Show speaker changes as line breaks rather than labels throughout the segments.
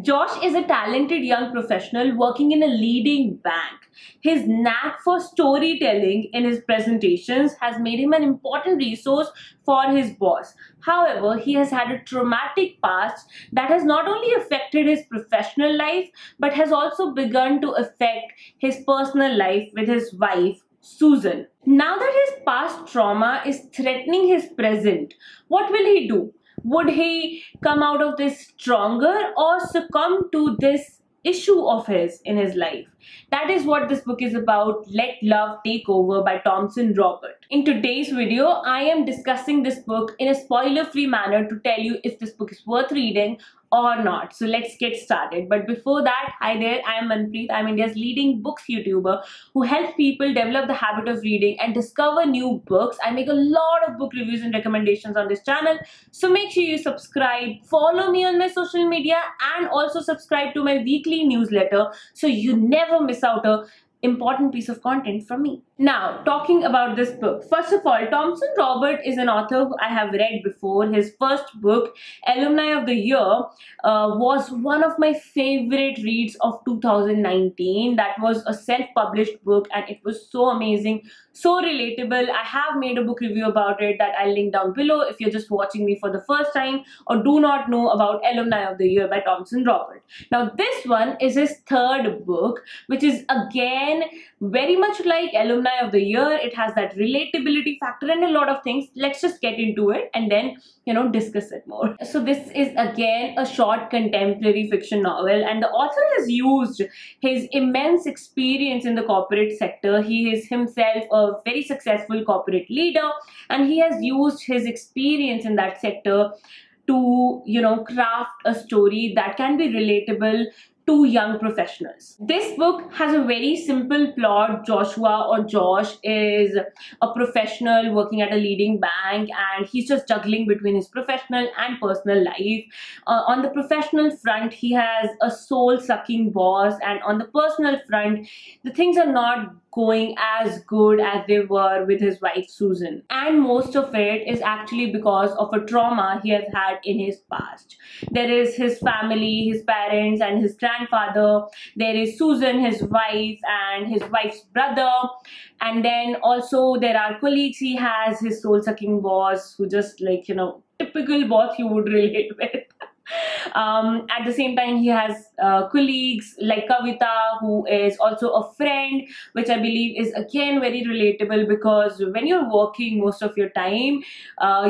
Josh is a talented young professional working in a leading bank. His knack for storytelling in his presentations has made him an important resource for his boss. However, he has had a traumatic past that has not only affected his professional life but has also begun to affect his personal life with his wife, Susan. Now that his past trauma is threatening his present, what will he do? Would he come out of this stronger or succumb to this issue of his in his life? That is what this book is about. Let Love Take Over by Thompson Robert. In today's video, I am discussing this book in a spoiler-free manner to tell you if this book is worth reading or not. So let's get started. But before that, hi there, I am Manpreet. I'm India's leading books YouTuber who helps people develop the habit of reading and discover new books. I make a lot of book reviews and recommendations on this channel. So make sure you subscribe, follow me on my social media, and also subscribe to my weekly newsletter so you never miss out a important piece of content from me. Now, talking about this book. First of all, Thompson Robert is an author who I have read before. His first book, Alumni of the Year, was one of my favorite reads of 2019. That was a self-published book and it was so amazing, so relatable. I have made a book review about it that I'll link down below if you're just watching me for the first time or do not know about Alumni of the Year by Thompson Robert. Now, this one is his third book, which is again very much like Alumni of the Year. It has that relatability factor and a lot of things. Let's just get into it and then, discuss it more. So this is again a short contemporary fiction novel, and the author has used his immense experience in the corporate sector. He is himself a very successful corporate leader, and he has used his experience in that sector to, craft a story that can be relatable to young professionals. This book has a very simple plot. Joshua or Josh is a professional working at a leading bank and he's just juggling between his professional and personal life. On the professional front, he has a soul-sucking boss, and on the personal front, the things are not going as good as they were with his wife Susan, and most of it is actually because of a trauma he has had in his past. There is his family, his parents and his grandfather. There is Susan, his wife, and his wife's brother, and then also there are colleagues he has, his soul-sucking boss who just typical boss you would relate with. At the same time, he has colleagues like Kavita, who is also a friend, which I believe is again very relatable, because when you're working most of your time,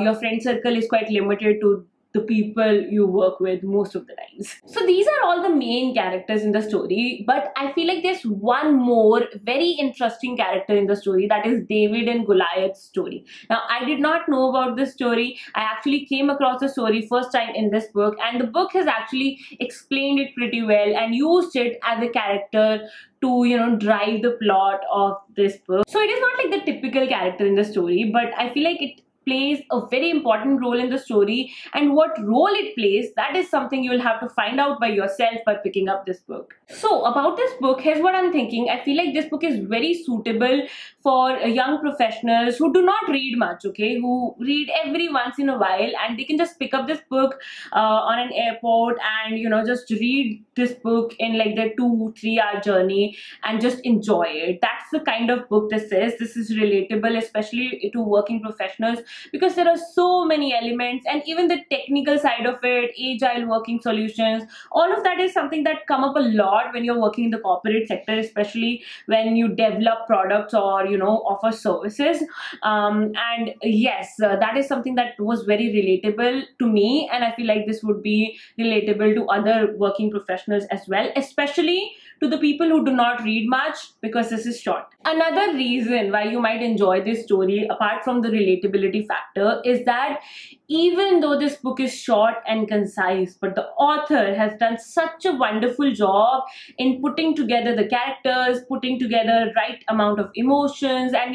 your friend circle is quite limited to the people you work with most of the times. So these are all the main characters in the story, but I feel like there's one more very interesting character in the story, that is David and Goliath's story. Now, I did not know about this story. I actually came across the story first time in this book, and the book has actually explained it pretty well and used it as a character to drive the plot of this book. So it is not like the typical character in the story, but I feel like it plays a very important role in the story, and what role it plays, that is something you will have to find out by yourself by picking up this book. So about this book, here's what I'm thinking. I feel like this book is very suitable for young professionals who do not read much, okay, who read every once in a while, and they can just pick up this book on an airport and just read this book in like their 2-3 hour journey and just enjoy it. That's the kind of book this is. This is relatable, especially to working professionals, because there are so many elements, and even the technical side of it, agile working solutions, all of that is something that come up a lot when you're working in the corporate sector, especially when you develop products or offer services. And yes, that is something that was very relatable to me, and I feel like this would be relatable to other working professionals as well, especially to the people who do not read much, because this is short. Another reason why you might enjoy this story, apart from the relatability factor, is that even though this book is short and concise, but the author has done such a wonderful job in putting together the characters, putting together right amount of emotions, and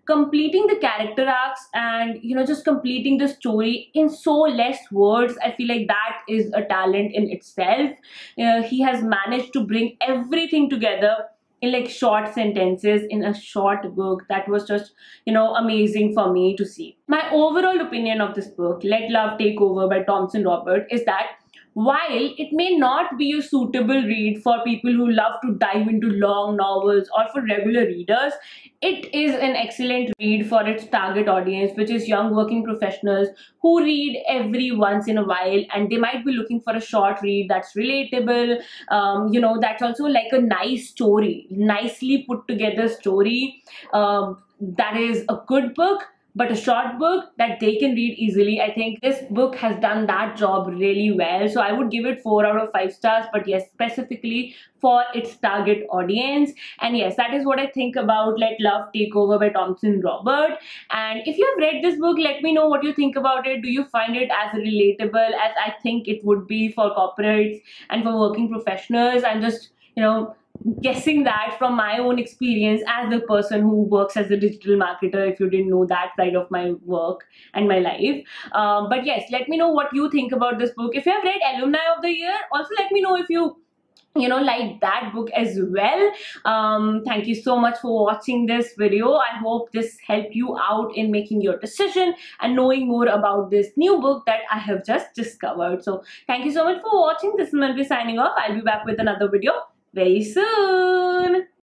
completing the character arcs, and just completing the story in so less words. I feel like that is a talent in itself. He has managed to bring everything together in like short sentences in a short book. That was just amazing for me to see. My overall opinion of this book, Let Love Take Over by Thompson Robert, is that While it may not be a suitable read for people who love to dive into long novels or for regular readers, it is an excellent read for its target audience, which is young working professionals who read every once in a while, and they might be looking for a short read that's relatable, that's also like a nice story, nicely put together story, that is a good book but a short book that they can read easily. I think this book has done that job really well. So I would give it 4 out of 5 stars, but yes, specifically for its target audience. And yes, that is what I think about Let Love Take Over by Thompson Robert. And if you have read this book, let me know what you think about it. Do you find it as relatable as I think it would be for corporates and for working professionals? I'm just, guessing that from my own experience as a person who works as a digital marketer, if you didn't know that side of my work and my life. But yes, let me know what you think about this book. If you have read Alumni of the Year, also let me know if you like that book as well. Thank you so much for watching this video. I hope this helped you out in making your decision and knowing more about this new book that I have just discovered. So thank you so much for watching. This is Manvi signing off. I'll be back with another video very soon.